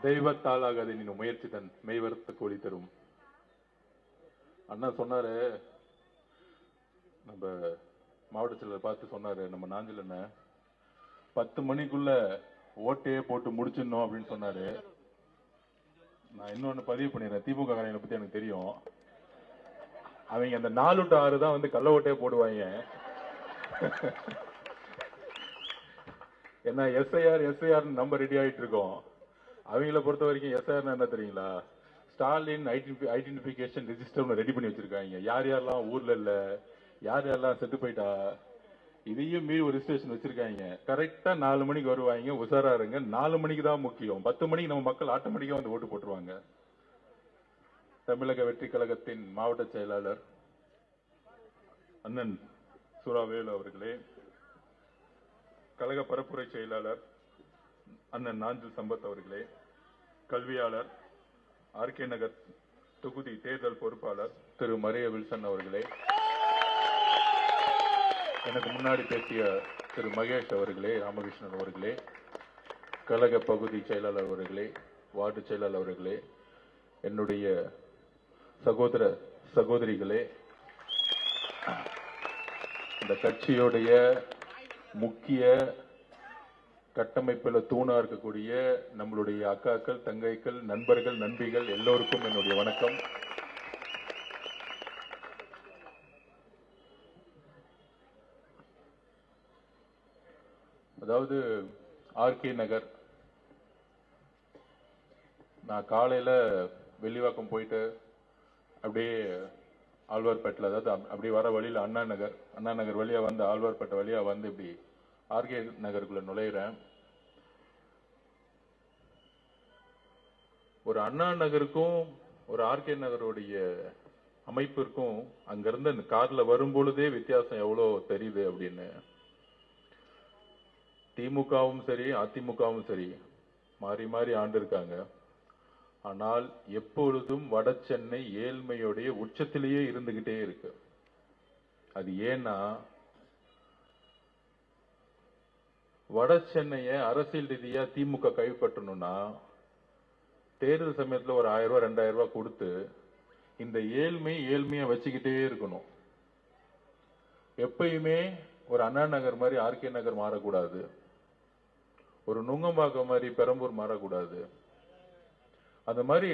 தெய்வத்தாலாகாது நீ முயற்சி தன் மெய்வருத்த கூலி தரும். அண்ணா சொன்னாரு, நம்ம மாவட்ட செயலர் பார்த்து சொன்னாரு, நம்ம நாஞ்சில் அண்ணன் 10 மணிக்குள்ள ஓட்டையே போட்டு முடிச்சிடணும் அப்படின்னு சொன்னாரு. நான் இன்னொன்னு பதிவு பண்ணிடுறேன், திமுக காரங்களை பத்தி எனக்கு தெரியும். அவங்க அந்த 4 to 6 தான் வந்து கள்ள ஓட்டையே போடுவாங்க. ஏன்னா எஸ்ஐஆர் நம்ம ரெடி ஆயிட்டு இருக்கோம். அவங்கள பொறுத்த வரைக்கும் எஸ்ஐஆர் என்ன தெரியுங்களா, ஸ்டாலின் ஐடென்டிபிகேஷன் ரெஜிஸ்டர் ரெடி பண்ணி வச்சிருக்காங்க. யார் யாரெல்லாம் ஊர்ல இல்ல, யார் யாரெல்லாம் செத்து போயிட்டா, இதையும் மீறி ஒரு ரிஜிஸ்ட்ரேஷன் வச்சிருக்காங்க. கரெக்டா 4 மணிக்கு வருவாங்க, உசாரா இருங்க. 4 மணிக்கு தான் முக்கியம். 10 மணிக்கு நம்ம மக்கள் ஆட்டோமேட்டிக்கா வந்து ஓட்டு போட்டுருவாங்க. தமிழக வெற்றி கழகத்தின் மாவட்ட செயலாளர் அண்ணன் சுராவேலு அவர்களே, கழக பரப்புரை செயலாளர் அண்ணன் நாஞ்சில் சம்பத் அவர்களே, கல்வியாளர் ஆர்கே நகர் தொகுதி தேர்தல் பொறுப்பாளர் திரு மரிய வில்சன் அவர்களே, எனக்கு முன்னாடி பேசிய திரு மகேஷ் அவர்களே, ராமகிருஷ்ணன் அவர்களே, கழக பகுதி செயலாளர் அவர்களே, வார்டு செயலாளர் அவர்களே, என்னுடைய சகோதர சகோதரிகளே, இந்த கட்சியுடைய முக்கிய கட்டமைப்பில் தூணா இருக்கக்கூடிய நம்மளுடைய அக்காக்கள், தங்கைகள், நண்பர்கள், நண்பிகள் எல்லோருக்கும் என்னுடைய வணக்கம். அதாவது ஆர்கே நகர், நான் காலையில வெள்ளிவாக்கம் போயிட்டு அப்படியே ஆழ்வார்பேட்டில், அதாவது அப்படியே வர வழியில் அண்ணா நகர் வழியா வந்து ஆழ்வார்பேட்டை வழியா வந்து இப்படி ஆர்கே நகருக்குள்ள நுழையிறேன். ஒரு அண்ணா நகருக்கும் ஒரு ஆர்கே நகருடைய அமைப்பிற்கும் அங்கிருந்து அந்த கார்ல வரும்பொழுதே வித்தியாசம் எவ்வளவு தெரியுது அப்படின்னு. திமுகவும் சரி அதிமுகவும் சரி மாறி மாறி ஆண்டு இருக்காங்க. ஆனால் எப்பொழுதும் வட சென்னை ஏழ்மையுடைய உச்சத்திலேயே இருந்துகிட்டே இருக்கு. அது ஏன்னா வட சென்னைய அரசியல் ரீதியா திமுக கைப்பற்றணும்னா தேர்தல் சமயத்தில் ஒரு 1000 ரூபாய் 2000 ரூபாய் கொடுத்து இந்த ஏழ்மையா வச்சுக்கிட்டே இருக்கணும். எப்பயுமே ஒரு அண்ணா நகர் மாதிரி ஆர்கே நகர் மாறக்கூடாது, ஒரு நுங்கம்பாக்கம் மாதிரி பெரம்பூர் மாறக்கூடாது. அந்த மாதிரி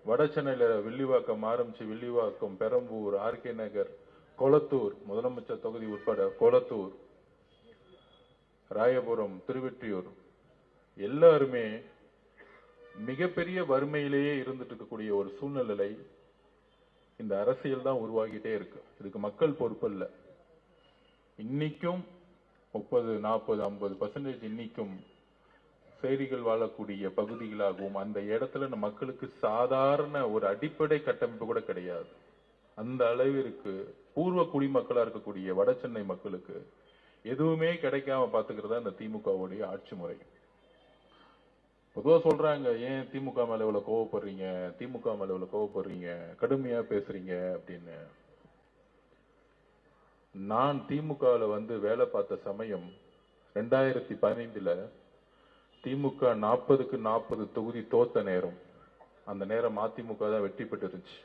வட சென்னையில வில்லிவாக்கம் ஆரம்பிச்சு வில்லிவாக்கம், பெரம்பூர், ஆர்கே நகர், கொளத்தூர், முதலமைச்சர் தொகுதி உட்பட கொளத்தூர், ராயபுரம், திருவெற்றியூர் எல்லாருமே மிகப்பெரிய வறுமையிலேயே இருந்துட்டு இருக்கக்கூடிய ஒரு சூழ்நிலை இந்த அரசியல் தான் உருவாகிட்டே இருக்கு. இதுக்கு மக்கள் பொறுப்பு இல்ல. இன்னைக்கும் 30, 40, 50% இன்னைக்கும் சேரிகள் வாழக்கூடிய பகுதிகளாகவும் அந்த இடத்துல மக்களுக்கு சாதாரண ஒரு அடிப்படை கட்டமைப்பு கூட கிடையாது. அந்த அளவிற்கு பூர்வ குடிமக்களா இருக்கக்கூடிய வட சென்னை மக்களுக்கு எதுவுமே கிடைக்காம பாத்துக்கிறதா இந்த திமுகவுடைய ஆட்சி முறை. பொதுவா சொல்றாங்க, ஏன் திமுக மேல இவ்வளவு கோவப்படுறீங்க, திமுக மேல இவ்வளவு கோவப்படுறீங்க, கடுமையா பேசுறீங்க அப்படின்னு. நான் திமுகவில் வந்து வேலை பார்த்த சமயம் 2015 திமுக 40க்கு 40 தொகுதி தோத்த நேரம். அந்த நேரம் அதிமுக தான் வெற்றி பெற்று இருந்துச்சு,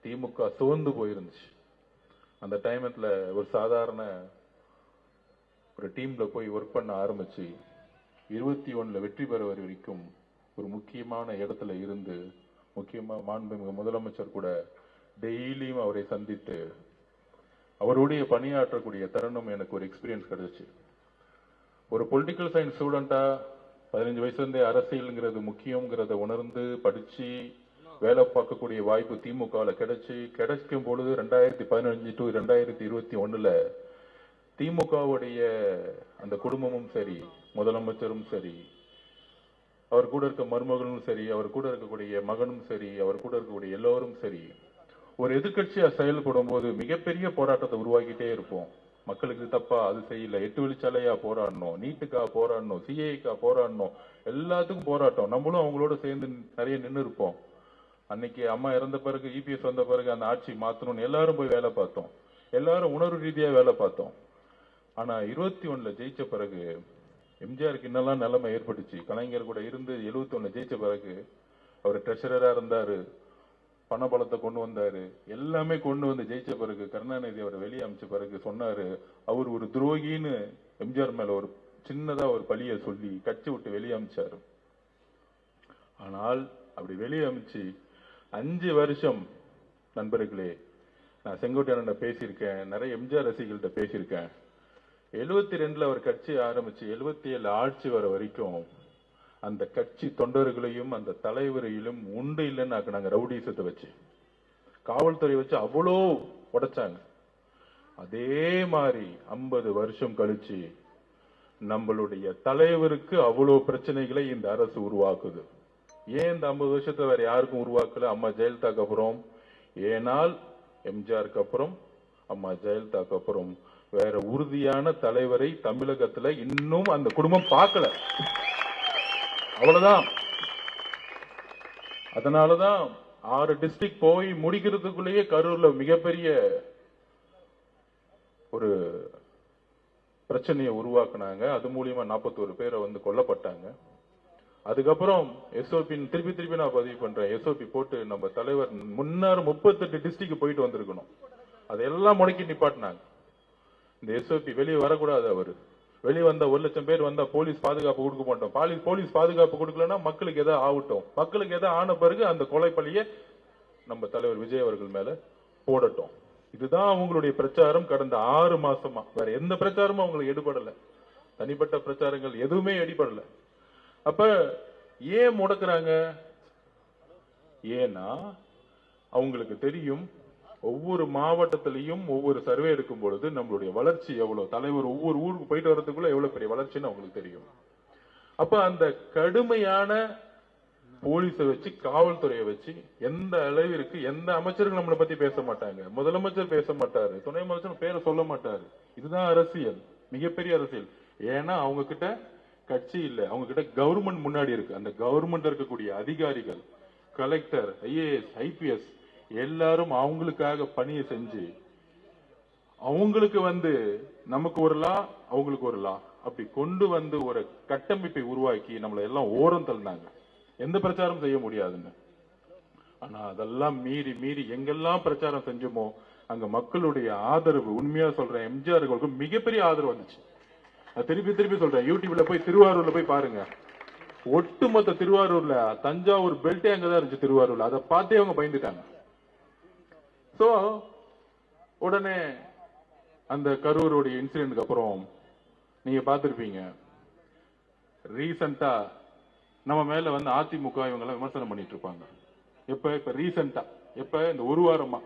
திமுக சோர்ந்து போயிருந்துச்சு. அந்த டைம்ல ஒரு சாதாரண ஒரு டீம்ல போய் ஒர்க் பண்ண ஆரம்பிச்சு 21 வெற்றி பெற வரைக்கும் ஒரு முக்கியமான இடத்துல இருந்து, முக்கியமா மாண்புமிகு முதலமைச்சர் கூட டெய்லியும் அவரை சந்தித்து அவருடைய பணியாற்றக்கூடிய தருணம் எனக்கு ஒரு எக்ஸ்பீரியன்ஸ் கிடைச்சு. ஒரு பொலிட்டிக்கல் சயின்ஸ் ஸ்டூடெண்டா 15 வயசுல இருந்தே அரசியல்ங்கிறது முக்கியங்கிறத உணர்ந்து படிச்சு வேலை பார்க்கக்கூடிய வாய்ப்பு திமுகவில் கிடைக்கும் பொழுது 2015 to 2021 திமுகவுடைய அந்த குடும்பமும் சரி, முதலமைச்சரும் சரி, அவர் கூட இருக்க மருமகனும் சரி, அவர் கூட இருக்கக்கூடிய மகனும் சரி, அவர் கூட இருக்கக்கூடிய எல்லோரும் சரி, ஒரு எதிர்கட்சியா செயல்படும் போது மிகப்பெரிய போராட்டத்தை உருவாக்கிட்டே இருப்போம். மக்களுக்கு தப்பா அது செய்யல, 8 வழிச்சாலையா போராடணும், நீட்டுக்கா போராடணும், சிஏக்கா போராடணும், எல்லாத்துக்கும் போராட்டம். நம்மளும் அவங்களோட சேர்ந்து நிறைய நின்று இருப்போம். அன்னைக்கு அம்மா இறந்த பிறகு, இபிஎஸ் வந்த பிறகு அந்த ஆட்சி மாத்தணும்னு எல்லாரும் போய் வேலை பார்த்தோம், எல்லாரும் உணர்வு ரீதியா வேலை பார்த்தோம். ஆனா 21 ஜெயிச்ச பிறகு எம்ஜிஆருக்கு என்னெல்லாம் நிலைமை ஏற்பட்டுச்சு. கலைஞர் கூட இருந்து 71 ஜெயிச்ச பிறகு அவர் ட்ரெஷரரா இருந்தாரு, பணபலத்தை கொண்டு வந்தாரு, எல்லாமே கொண்டு வந்து ஜெயிச்ச பிறகு கருணாநிதி அவரை வெளியே அமைச்ச பிறகு சொன்னாரு அவர் ஒரு துரோகின்னு எம்ஜிஆர் மேல ஒரு சின்னதா ஒரு பழிய சொல்லி கட்சி விட்டு வெளியே அமைச்சாரு. ஆனால் அப்படி வெளியே அமைச்சு 5 வருஷம் நண்பர்களே, நான் செங்கோட்டையன் பேசியிருக்கேன், நிறைய எம்ஜிஆர் ரசிகர்கள்ட்ட பேசியிருக்கேன். 72 அவர் கட்சி ஆரம்பிச்சு 77 ஆட்சி வர வரைக்கும் அந்த கட்சி தொண்டர்களையும் அந்த தலைவரையிலும் உண்டு இல்லைன்னு ஆக்குனாங்க. ரவுடிசத்தை வச்சு, காவல்துறை வச்சு அவ்வளோ உடைச்சாங்க. அதே மாதிரி 50 வருஷம் கழிச்சு நம்மளுடைய தலைவருக்கு அவ்வளோ பிரச்சனைகளை இந்த அரசு உருவாக்குது. ஏன் இந்த 50 வருஷத்துல வேற யாருக்கும் உருவாக்கல? அம்மா ஜெயலலிதாக்கு அப்புறம். ஏனால் எம்ஜிஆருக்கு அப்புறம் அம்மா ஜெயலலிதாக்கு அப்புறம் வேற உறுதியான தலைவரை தமிழகத்துல இன்னும் அந்த குடும்பம் பார்க்கல. அவ்வளவுதான். அதனாலதான் 6 டிஸ்ட்ரிக்ட் போய் முடிக்கிறதுக்குள்ளேயே கரூர்ல மிகப்பெரிய ஒரு பிரச்சனையை உருவாக்குனாங்க. அது மூலியமா 41 பேரை கொல்லப்பட்டாங்க. அதுக்கப்புறம் எஸ்ஓபி திருப்பி நான் பதிவு பண்றேன். எஸ்ஓபி போட்டு நம்ம தலைவர் முன்னாறு 38 டிஸ்ட்ரிக்ட் போயிட்டு வந்திருக்கணும். அதெல்லாம் முடக்கி நிப்பாட்டினாங்க. இந்த எஸ்ஓபி வெளியே வரக்கூடாது. அவரு வெளியே வந்தா 1 லட்சம் பேர் வந்தா போலீஸ் பாதுகாப்பு கொடுக்க மாட்டோம். போலீஸ் பாதுகாப்பு கொடுக்கலன்னா மக்களுக்கு எதாவது ஆகட்டும். மக்களுக்கு எதாவது ஆன பிறகு அந்த கொலை பழிய நம்ம தலைவர் விஜய் அவர்கள் மேல போடட்டும். இதுதான் அவங்களுடைய பிரச்சாரம் கடந்த 6 மாசமா. வேற எந்த பிரச்சாரமும் அவங்களுக்கு எடுபடல. தனிப்பட்ட பிரச்சாரங்கள் எதுவுமே எடுபடல. அப்ப ஏன் முடக்குறாங்க? ஏன்னா அவங்களுக்கு தெரியும் ஒவ்வொரு மாவட்டத்திலையும் ஒவ்வொரு சர்வே எடுக்கும் பொழுது நம்மளுடைய வளர்ச்சி எவ்வளவு, தலைவர் ஒவ்வொரு ஊருக்கு போயிட்டு வர்றதுக்குள்ள எவ்வளவு பெரிய வளர்ச்சின்னு அவங்களுக்கு தெரியும். அப்ப அந்த கடுமையான போலீஸை வச்சு, காவல்துறையை வச்சு எந்த அளவிற்கு எந்த அமைச்சர்கள் நம்மளை பத்தி பேச மாட்டாங்க. முதலமைச்சர் பேச மாட்டாரு, துணை முதலமைச்சர் பேரை சொல்ல மாட்டாரு. இதுதான் அரசியல், மிகப்பெரிய அரசியல். ஏன்னா அவங்க கிட்ட கட்சி இல்ல, அவங்க கிட்ட கவர்மெண்ட் முன்னாடி இருக்கு. அந்த கவர்மெண்ட் இருக்கக்கூடிய அதிகாரிகள், கலெக்டர், ஐஏஎஸ், ஐபிஎஸ் எல்லாரும் அவங்களுக்காக பணியை செஞ்சு அவங்களுக்கு நமக்கு ஒரு லா, அவங்களுக்கு ஒரு லா, அப்படி கொண்டு ஒரு கட்டமைப்பை உருவாக்கி நம்மளை எல்லாம் ஓரம் தள்ளினாங்க. எந்த பிரச்சாரம் செய்ய முடியாதுன்னு. ஆனா அதெல்லாம் மீறி மீறி எங்கெல்லாம் பிரச்சாரம் செஞ்சோமோ அங்க மக்களுடைய ஆதரவு, உண்மையா சொல்றேன், எம்ஜிஆர்களுக்கு மிகப்பெரிய ஆதரவு வந்துச்சு. திருப்பி சொல்றேன், யூடியூப்ல போய் திருவாரூர்ல போய் பாருங்க. ஒட்டுமொத்த திருவாரூர்ல தஞ்சாவூர் பெல்ட்டே அங்கதான் இருந்துச்சு. திருவாரூர்ல அதை பார்த்தே அவங்க பயந்துட்டாங்க. சோ உடனே அந்த கரூருடைய இன்சிடென்ட்க்கு அப்புறம் நீங்க பார்த்திருப்பீங்க, ரீசெண்டா நம்ம மேல அதிமுக இவங்க எல்லாம் விமர்சனம் பண்ணிட்டு இருப்பாங்க. இப்ப ரீசெண்டா இந்த ஒரு வாரமா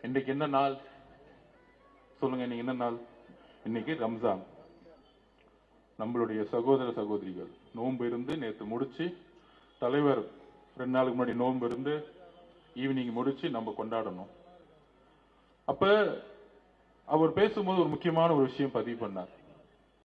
இன்னைக்கு என்ன நாள் சொல்லுங்க? இன்னைக்கு என்ன நாள்? இன்னைக்கு ரம்ஜான். நம்மளுடைய சகோதர சகோதரிகள் நோன்பு இருந்து நேற்று முடிச்சு, தலைவர் 2 நாளுக்கு முன்னாடி நோன்பு இருந்து ஈவினிங் முடிச்சு நம்ம கொண்டாடணும். அப்ப அவர் பேசும்போது ஒரு முக்கியமான ஒரு விஷயம் பதிவு பண்ணார்.